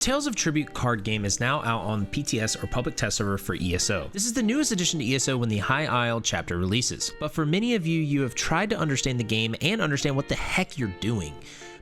Tales of Tribute card game is now out on PTS or public test server for ESO. This is the newest addition to ESO when the High Isle chapter releases. But for many of you, you have tried to understand the game and understand what the heck you're doing,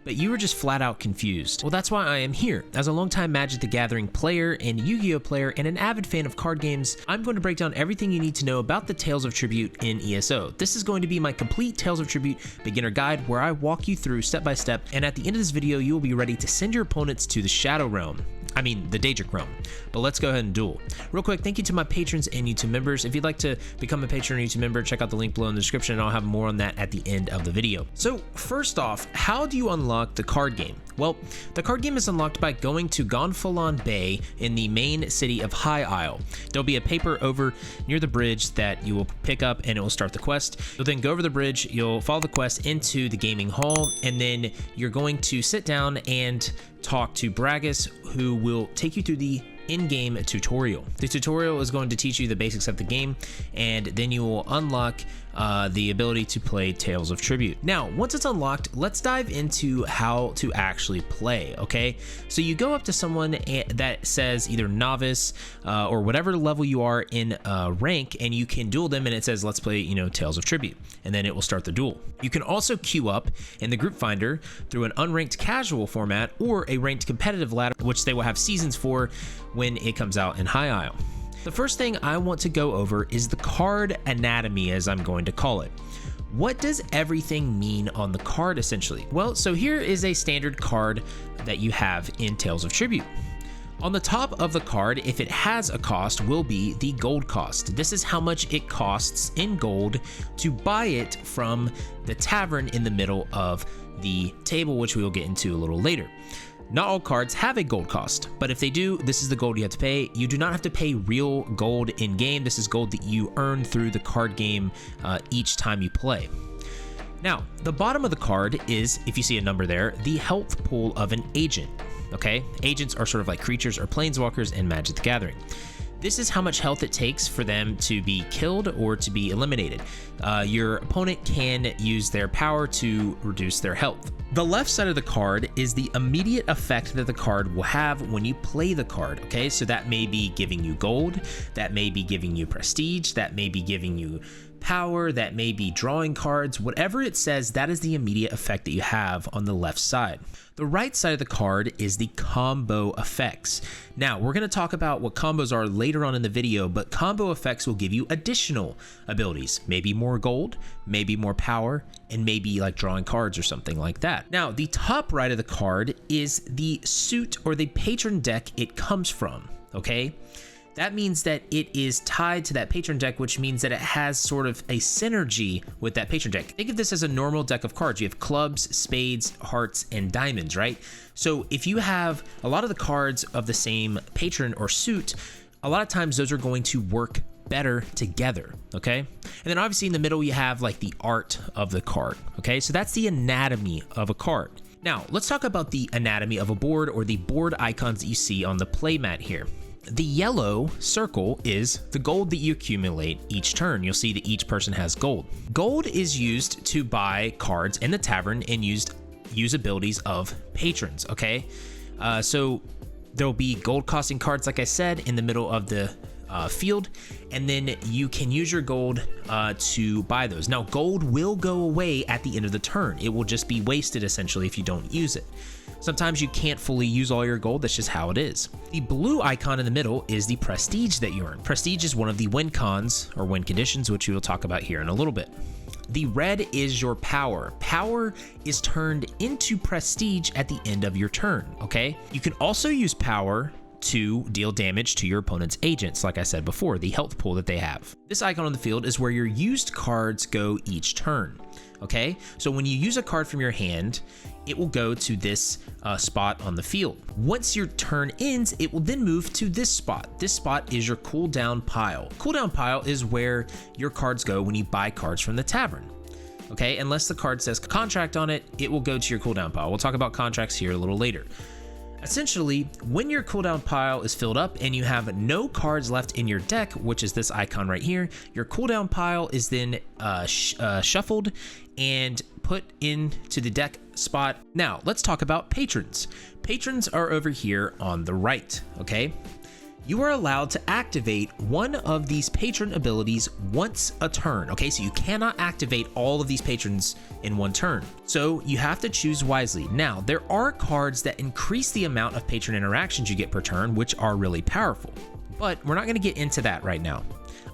but you were just flat out confused. Well, that's why I am here. As a longtime Magic the Gathering player and Yu-Gi-Oh player and an avid fan of card games, I'm going to break down everything you need to know about the Tales of Tribute in ESO. This is going to be my complete Tales of Tribute beginner guide where I walk you through step by step, and at the end of this video, you will be ready to send your opponents to the Shadow Realm. I mean, the Daedric Realm. But let's go ahead and duel. Real quick, thank you to my patrons and YouTube members. If you'd like to become a patron or YouTube member, check out the link below in the description, and I'll have more on that at the end of the video. So first off, how do you unlock the card game? Well, the card game is unlocked by going to Gonfalon Bay in the main city of High Isle. There'll be a paper over near the bridge that you will pick up and it will start the quest. You'll then go over the bridge, you'll follow the quest into the gaming hall, and then you're going to sit down and talk to Brahwegotthis, who will take you through the in-game tutorial. The tutorial is going to teach you the basics of the game, and then you will unlock the ability to play Tales of Tribute. Now, once it's unlocked, let's dive into how to actually play, okay? So you go up to someone that says either novice or whatever level you are in rank, and you can duel them, and it says, let's play, Tales of Tribute, and then it will start the duel. You can also queue up in the group finder through an unranked casual format or a ranked competitive ladder, which they will have seasons for when it comes out in High Isle. The first thing I want to go over is the card anatomy, as I'm going to call it. What does everything mean on the card, essentially? Well, so here is a standard card that you have in Tales of Tribute. On the top of the card, if it has a cost, will be the gold cost. This is how much it costs in gold to buy it from the tavern in the middle of the table, which we will get into a little later. Not all cards have a gold cost, but if they do, this is the gold you have to pay. You do not have to pay real gold in game. This is gold that you earn through the card game each time you play. Now, the bottom of the card is, if you see a number there, the health pool of an agent, okay? Agents are sort of like creatures or planeswalkers in Magic the Gathering. This is how much health it takes for them to be killed or to be eliminated. Your opponent can use their power to reduce their health. The left side of the card is the immediate effect that the card will have when you play the card, okay? So that may be giving you gold, that may be giving you prestige, that may be giving you power, that may be drawing cards. Whatever it says, that is the immediate effect that you have on the left side. The right side of the card is the combo effects. Now, we're going to talk about what combos are later on in the video, but combo effects will give you additional abilities, maybe more gold, maybe more power, and maybe like drawing cards or something like that. Now, the top right of the card is the suit or the patron deck it comes from, okay? That means that it is tied to that patron deck, which means that it has sort of a synergy with that patron deck. Think of this as a normal deck of cards. You have clubs, spades, hearts, and diamonds, right? So if you have a lot of the cards of the same patron or suit, a lot of times those are going to work better together, okay? And then obviously in the middle, you have like the art of the card, okay? So that's the anatomy of a card. Now, let's talk about the anatomy of a board or the board icons that you see on the playmat here. The yellow circle is the gold that you accumulate each turn. You'll see that each person has gold. Gold is used to buy cards in the tavern and use abilities of patrons, okay? So there'll be gold costing cards, like I said, in the middle of the field, and then you can use your gold to buy those. Now, gold will go away at the end of the turn. It will just be wasted, essentially, if you don't use it. Sometimes you can't fully use all your gold. That's just how it is. The blue icon in the middle is the prestige that you earn. Prestige is one of the win cons or win conditions, which we will talk about here in a little bit. The red is your power. Power is turned into prestige at the end of your turn, okay? You can also use power to deal damage to your opponent's agents, like I said before, the health pool that they have. This icon on the field is where your used cards go each turn, okay? So when you use a card from your hand, it will go to this spot on the field. Once your turn ends, it will then move to this spot. This spot is your cooldown pile. Cooldown pile is where your cards go when you buy cards from the tavern. Okay, unless the card says contract on it, it will go to your cooldown pile. We'll talk about contracts here a little later. Essentially, when your cooldown pile is filled up and you have no cards left in your deck, which is this icon right here, your cooldown pile is then shuffled and put into the deck spot. Now let's talk about patrons. Patrons are over here on the right, okay? You are allowed to activate one of these patron abilities once a turn, okay? So you cannot activate all of these patrons in one turn. So you have to choose wisely. Now, there are cards that increase the amount of patron interactions you get per turn, which are really powerful, but we're not gonna get into that right now.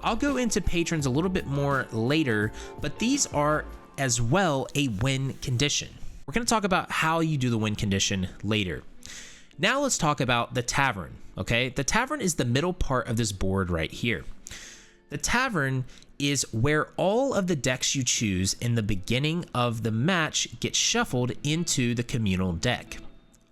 I'll go into patrons a little bit more later, but these are as well a win condition. We're gonna talk about how you do the win condition later. Now let's talk about the tavern, okay? The tavern is the middle part of this board right here. The tavern is where all of the decks you choose in the beginning of the match get shuffled into the communal deck.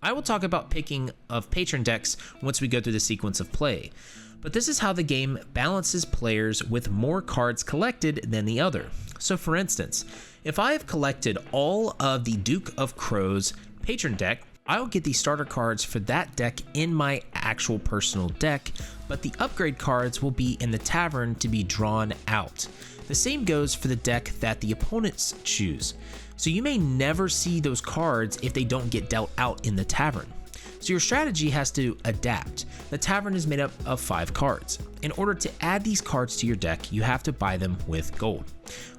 I will talk about picking of patron decks once we go through the sequence of play, but this is how the game balances players with more cards collected than the other. So for instance, if I have collected all of the Duke of Crows patron deck, I'll get the starter cards for that deck in my actual personal deck, but the upgrade cards will be in the tavern to be drawn out. The same goes for the deck that the opponents choose. So you may never see those cards if they don't get dealt out in the tavern. So your strategy has to adapt. The tavern is made up of 5 cards. In order to add these cards to your deck, you have to buy them with gold.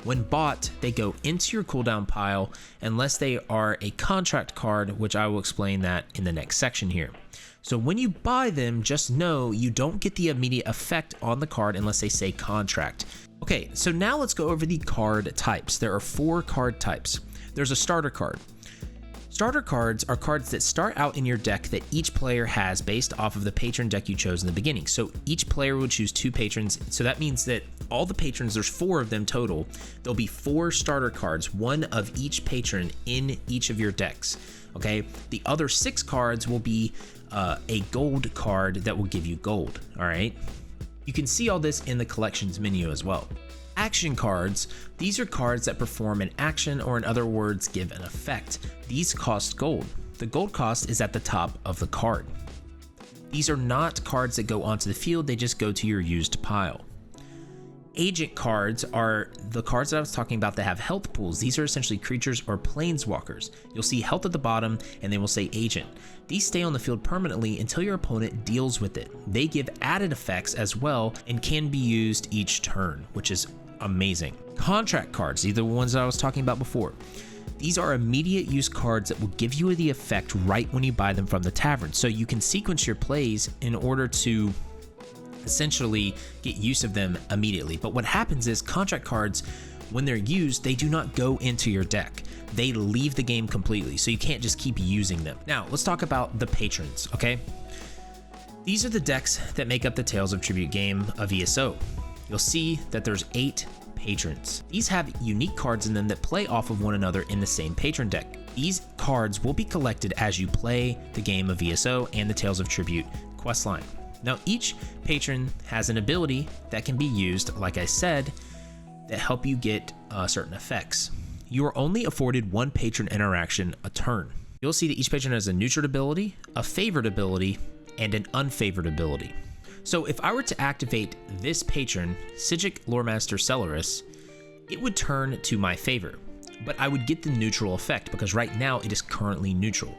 When bought, they go into your cooldown pile unless they are a contract card, which I will explain that in the next section here. So when you buy them, just know you don't get the immediate effect on the card unless they say contract. Okay, so now let's go over the card types. There are 4 card types. There's a starter card. Starter cards are cards that start out in your deck that each player has based off of the patron deck you chose in the beginning. So each player will choose 2 patrons. So that means that all the patrons, there's 4 of them total. There'll be 4 starter cards, 1 of each patron in each of your decks. Okay, the other 6 cards will be a gold card that will give you gold. All right, you can see all this in the collections menu as well. Action cards, these are cards that perform an action, or in other words, give an effect. These cost gold. The gold cost is at the top of the card. These are not cards that go onto the field, they just go to your used pile. Agent cards are the cards that I was talking about that have health pools. These are essentially creatures or planeswalkers. You'll see health at the bottom and they will say agent. These stay on the field permanently until your opponent deals with it. They give added effects as well and can be used each turn, which is amazing. Contract cards, these are the ones that I was talking about before. These are immediate use cards that will give you the effect right when you buy them from the tavern. So you can sequence your plays in order to essentially get use of them immediately. But what happens is contract cards, when they're used, they do not go into your deck. They leave the game completely, so you can't just keep using them. Now, let's talk about the patrons, okay? These are the decks that make up the Tales of Tribute game of ESO. You'll see that there's 8 patrons. These have unique cards in them that play off of one another in the same patron deck. These cards will be collected as you play the game of ESO and the Tales of Tribute questline. Now, each patron has an ability that can be used, like I said, that help you get certain effects. You are only afforded 1 patron interaction a turn. You'll see that each patron has a neutral ability, a favored ability, and an unfavored ability. So if I were to activate this patron, Sigic Loremaster Celeris, it would turn to my favor, but I would get the neutral effect because right now it is currently neutral.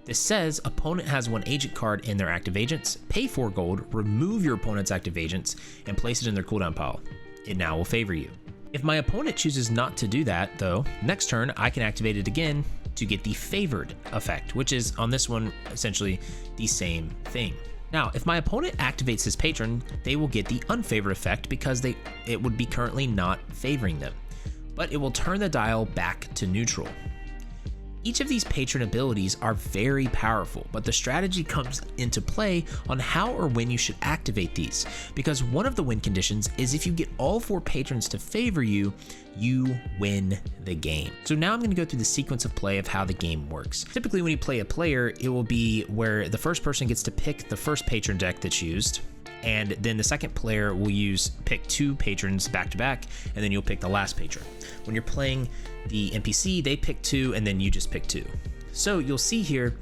This says opponent has 1 agent card in their active agents, pay 4 gold, remove your opponent's active agents, and place it in their cooldown pile. It now will favor you. If my opponent chooses not to do that, though, next turn I can activate it again to get the favored effect, which is on this one essentially the same thing. Now, if my opponent activates his patron, they will get the unfavored effect because it would be currently not favoring them, but it will turn the dial back to neutral. Each of these patron abilities are very powerful, but the strategy comes into play on how or when you should activate these, because one of the win conditions is if you get all 4 patrons to favor you, you win the game. So now I'm going to go through the sequence of play of how the game works. Typically when you play a player, it will be where the first person gets to pick the first patron deck that's used, and then the second player will pick 2 patrons back to back, and then you'll pick the last patron. When you're playing the NPC, they pick 2, and then you just pick 2. So you'll see here,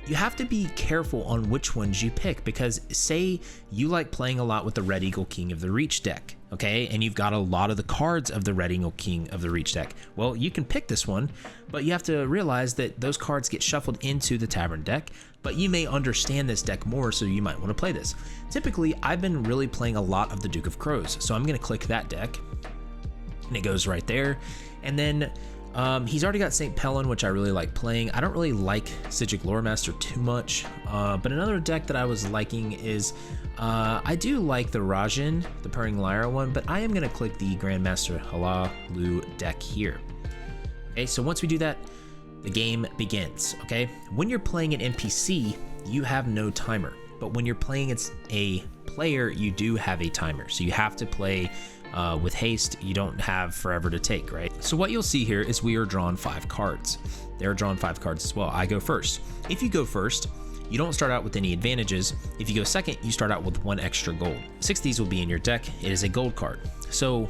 you have to be careful on which ones you pick, because say you like playing a lot with the Red Eagle King of the Reach deck, okay, and you've got a lot of the cards of the Red Eagle King of the Reach deck. Well, you can pick this one, but you have to realize that those cards get shuffled into the Tavern deck, but you may understand this deck more, so you might want to play this. Typically, I've been really playing a lot of the Duke of Crows, so I'm going to click that deck, and it goes right there. And then he's already got St. Pellin, which I really like playing. I don't really like Sigic Loremaster too much, but another deck that I was liking is, I do like the Rajin, the Purring Lyra one, but I am going to click the Grandmaster Halalu deck here. Okay, so once we do that, the game begins, okay? When you're playing an NPC, you have no timer, but when you're playing it's a player, you do have a timer, so you have to play with haste. You don't have forever to take, right? So what you'll see here is we are drawn 5 cards. They're drawn 5 cards as well. I go first. If you go first, you don't start out with any advantages. If you go second, you start out with 1 extra gold. 6 of these will be in your deck. It is a gold card. So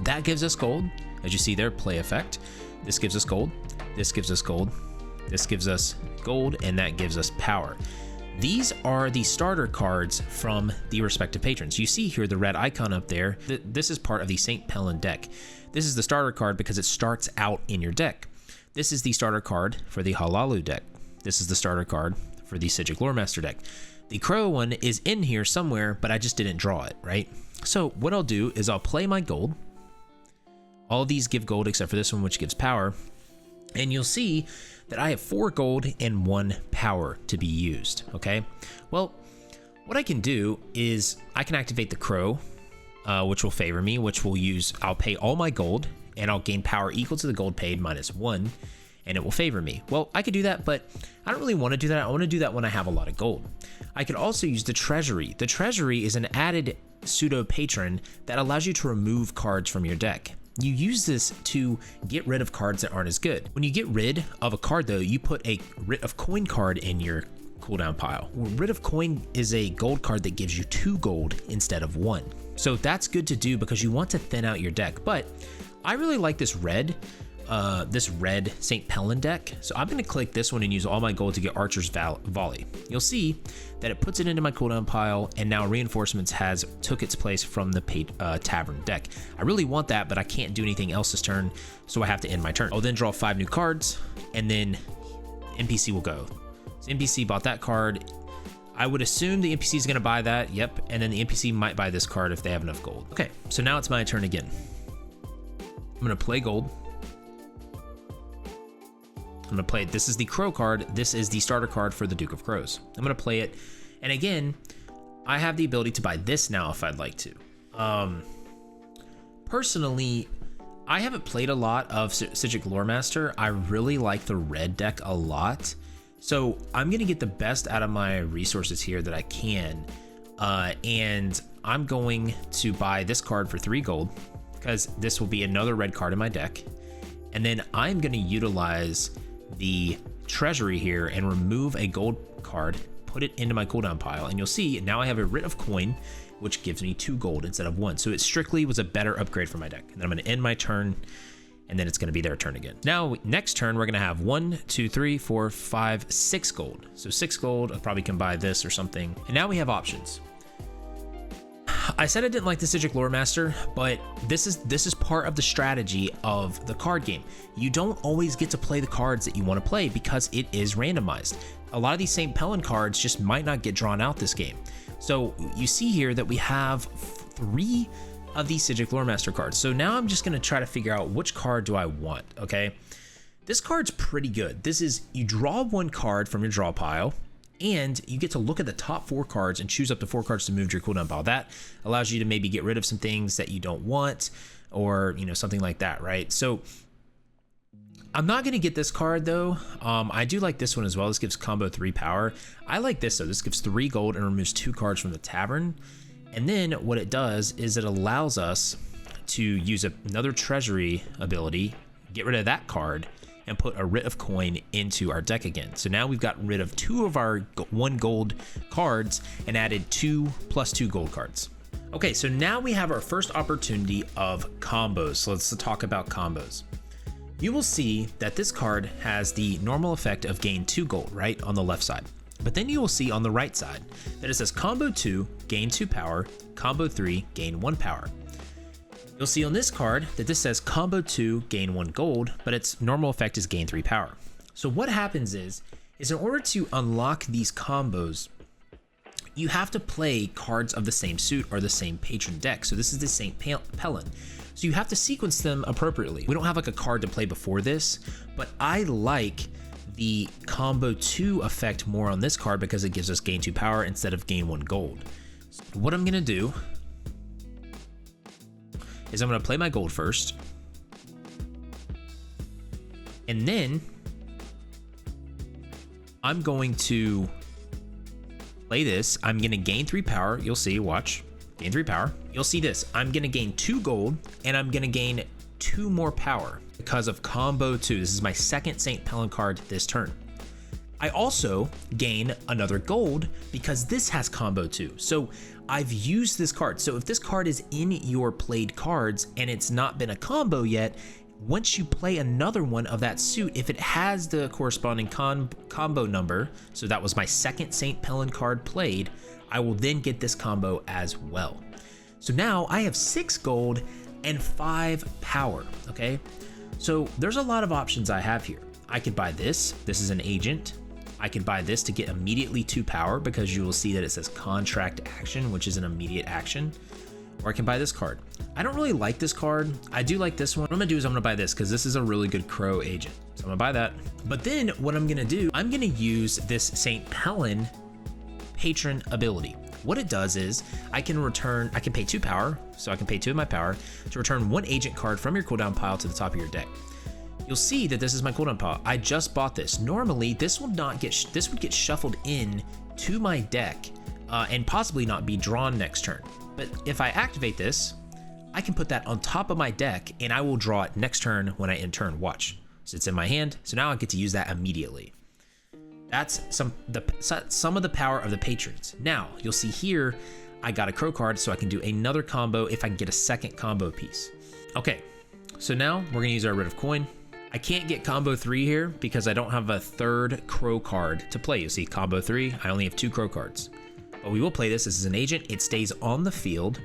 that gives us gold. As you see there, play effect. This gives us gold. This gives us gold. This gives us gold, and that gives us power. These are the starter cards from the respective patrons. You see here the red icon up there. This is part of the St. Pellin deck. This is the starter card because it starts out in your deck. This is the starter card for the Halalu deck. This is the starter card for the Sigic Loremaster deck. The Crow one is in here somewhere, but I just didn't draw it, right? So what I'll do is I'll play my gold. All of these give gold except for this one, which gives power. And you'll see that I have 4 gold and 1 power to be used, okay? Well, what I can do is I can activate the Crow, which will favor me, which will use, I'll pay all my gold, and I'll gain power equal to the gold paid minus 1, and it will favor me. Well, I could do that, but I don't really want to do that. I want to do that when I have a lot of gold. I could also use the Treasury. The Treasury is an added pseudo patron that allows you to remove cards from your deck. You use this to get rid of cards that aren't as good. When you get rid of a card though, you put a Writ of Coin card in your cooldown pile. Writ of Coin is a gold card that gives you 2 gold instead of 1. So that's good to do because you want to thin out your deck. But I really like this red St. Pellin deck. So I'm going to click this one and use all my gold to get Archer's Volley. You'll see that it puts it into my cooldown pile, and now Reinforcements has took its place from the Tavern deck. I really want that, but I can't do anything else this turn, so I have to end my turn. I'll then draw 5 new cards, and then NPC will go. So NPC bought that card. I would assume the NPC is going to buy that, yep, and then the NPC might buy this card if they have enough gold. Okay, so now it's my turn again. I'm going to play gold. I'm going to play it. This is the Crow card. This is the starter card for the Duke of Crows. I'm going to play it. And again, I have the ability to buy this now if I'd like to. Personally, I haven't played a lot of Sigic Loremaster. I really like the red deck a lot. So I'm going to get the best out of my resources here that I can. And I'm going to buy this card for 3 gold because this will be another red card in my deck. And then I'm going to utilize the Treasury here and remove a gold card, put it into my cooldown pile, and you'll see now I have a Writ of Coin, which gives me 2 gold instead of 1. So it strictly was a better upgrade for my deck. And then I'm going to end my turn, and then it's going to be their turn again. Now, next turn, we're going to have 1, 2, 3, 4, 5, 6 gold. So 6 gold, I probably can buy this or something. And now we have options. I said I didn't like the Sigic Loremaster, but this is part of the strategy of the card game. You don't always get to play the cards that you want to play because it is randomized. A lot of these St. Pellin cards just might not get drawn out this game. So you see here that we have 3 of these Sigic Loremaster cards. So now I'm just going to try to figure out which card do I want, okay? This card's pretty good. This is, you draw 1 card from your draw pile, and you get to look at the top 4 cards and choose up to 4 cards to move to your cooldown pile. That allows you to maybe get rid of some things that you don't want, or something like that, right? So I'm not going to get this card though. I do like this one as well. This gives combo 3 power. I like this though. This gives 3 gold and removes 2 cards from the Tavern. And then what it does is it allows us to use another Treasury ability, get rid of that card, and put a Writ of Coin into our deck again. So now we've got rid of 2 of our 1 gold cards and added 2 plus 2 gold cards. Okay, so now we have our first opportunity of combos. So let's talk about combos. you will see that this card has the normal effect of gain 2 gold, right, on the left side. But then you will see on the right side that it says combo 2, gain 2 power, combo 3, gain 1 power. You'll see on this card that this says combo 2, gain 1 gold, but its normal effect is gain 3 power. So what happens is in order to unlock these combos, you have to play cards of the same suit or the same patron deck. So this is the St. Pellin. So you have to sequence them appropriately. We don't have like a card to play before this, but I like the combo 2 effect more on this card because it gives us gain 2 power instead of gain 1 gold. So what I'm gonna do is I'm gonna play my gold first, and then I'm going to play this. I'm gonna gain 3 power. You'll see, watch, gain 3 power. You'll see this, I'm gonna gain 2 gold and I'm gonna gain 2 more power because of combo 2. This is my second St. Pellin card this turn. I also gain another gold because this has combo 2. So I've used this card. So if this card is in your played cards and it's not been a combo yet, once you play another one of that suit, if it has the corresponding combo number, so that was my second St. Pellin card played, I will then get this combo as well. So now I have 6 gold and 5 power, okay? So there's a lot of options I have here. I could buy this. This is an agent. I could buy this to get immediately 2 power because you will see that it says contract action, which is an immediate action. Or I can buy this card. I don't really like this card. I do like this one. What I'm gonna do is I'm gonna buy this because this is a really good crow agent. So I'm gonna buy that. But then what I'm gonna do, I'm gonna use this St. Pellin patron ability. What it does is I can pay 2 power, so I can pay 2 of my power to return 1 agent card from your cooldown pile to the top of your deck. You'll see that this is my cooldown pile. I just bought this. Normally, this would get shuffled in to my deck and possibly not be drawn next turn. But if I activate this, I can put that on top of my deck and I will draw it next turn when I end turn. Watch. So it's in my hand, so now I get to use that immediately. That's some of the power of the patrons. Now, you'll see here, I got a crow card, so I can do another combo if I can get a second combo piece. Okay, so now we're gonna use our Writ of Coin. I can't get combo 3 here because I don't have a third crow card to play. You see combo 3, I only have 2 crow cards. But we will play this. This is an agent. It stays on the field,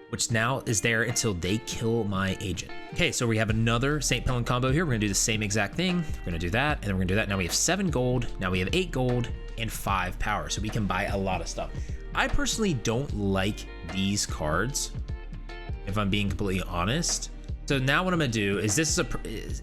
which now is there until they kill my agent. Okay, so we have another St. Pellin combo here. We're gonna do the same exact thing. We're gonna do that, and then we're gonna do that. Now we have 7 gold, now we have 8 gold, and 5 power, so we can buy a lot of stuff. I personally don't like these cards, if I'm being completely honest. So now what I'm gonna do is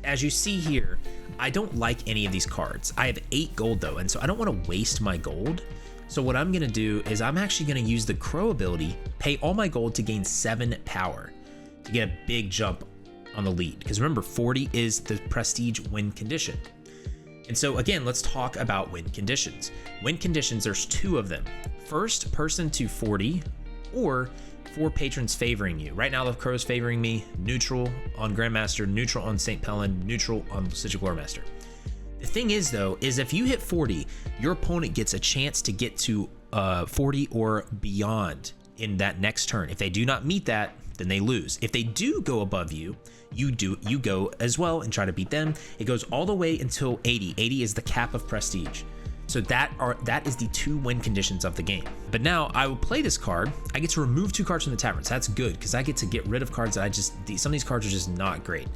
as you see here, I don't like any of these cards. I have 8 gold though, and so I don't wanna waste my gold. So what I'm gonna do is I'm actually gonna use the crow ability, pay all my gold to gain 7 power to get a big jump on the lead. Because remember, 40 is the prestige win condition. And so again, let's talk about win conditions. Win conditions, there's 2 of them. First person to 40 or 4 patrons favoring you. Right now the crow's favoring me, neutral on Grandmaster, neutral on St. Pellin, neutral on Sigil Loremaster. The thing is though, is if you hit 40, your opponent gets a chance to get to 40 or beyond in that next turn. If they do not meet that, then they lose. If they do go above you, you go as well and try to beat them. It goes all the way until 80. 80 is the cap of prestige. So that is the 2 win conditions of the game. But now I will play this card. I get to remove 2 cards from the tavern. So that's good because I get to get rid of cards that some of these cards are just not great.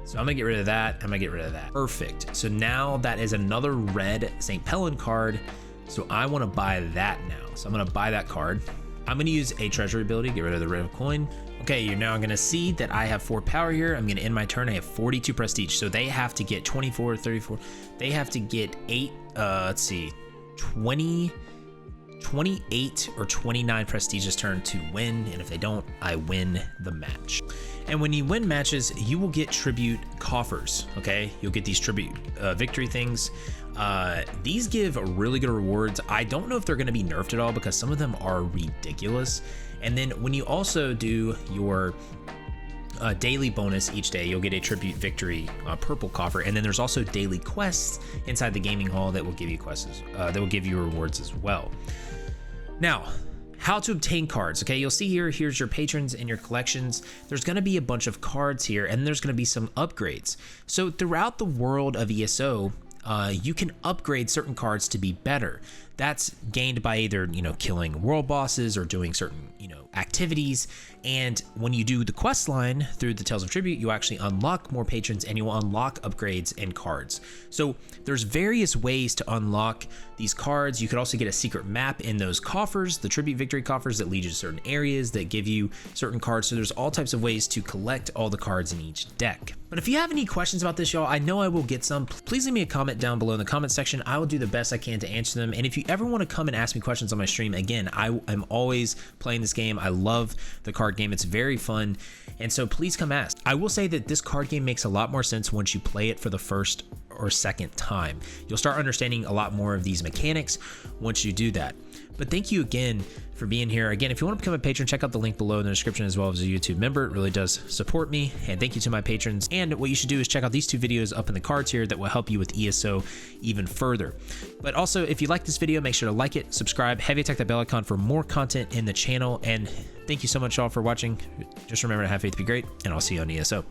So I'm gonna get rid of that, I'm gonna get rid of that. Perfect. So now that is another red St. Pellin card. So I wanna buy that now. So I'm gonna buy that card. I'm gonna use a treasury ability, get rid of the Writ of Coin. Okay, you're now gonna see that I have 4 power here. I'm gonna end my turn, I have 42 prestige. So they have to get 24, 34. They have to get 28 or 29 prestige this turn to win. And if they don't, I win the match. And when you win matches, you will get tribute coffers, okay? You'll get these tribute victory things. These give really good rewards. I don't know if they're gonna be nerfed at all because some of them are ridiculous. And then when you also do your daily bonus each day, you'll get a tribute victory purple coffer. And then there's also daily quests inside the gaming hall that will give you quests, that will give you rewards as well. Now, how to obtain cards. Okay, you'll see here's your patrons and your collections. There's going to be a bunch of cards here, and there's going to be some upgrades. So throughout the world of ESO, you can upgrade certain cards to be better. That's gained by either, killing world bosses or doing certain, activities. And when you do the quest line through the Tales of Tribute, you actually unlock more patrons and you will unlock upgrades and cards. So there's various ways to unlock these cards. You could also get a secret map in those coffers, the Tribute Victory coffers that lead you to certain areas that give you certain cards. So there's all types of ways to collect all the cards in each deck. But if you have any questions about this, y'all, I know I will get some. Please leave me a comment down below in the comment section. I will do the best I can to answer them. And if you ever want to come and ask me questions on my stream, again, I am always playing this game. I love the card game. It's very fun. And so please come ask. I will say that this card game makes a lot more sense once you play it for the first or second time. You'll start understanding a lot more of these mechanics once you do that. But thank you again for being here. Again, if you want to become a patron, check out the link below in the description, as well as a YouTube member. It really does support me. And thank you to my patrons. And what you should do is check out these 2 videos up in the cards here that will help you with ESO even further. But also, if you like this video, make sure to like it, subscribe, heavy attack that bell icon for more content in the channel. And thank you so much all for watching. Just remember to have faith, be great, and I'll see you on ESO.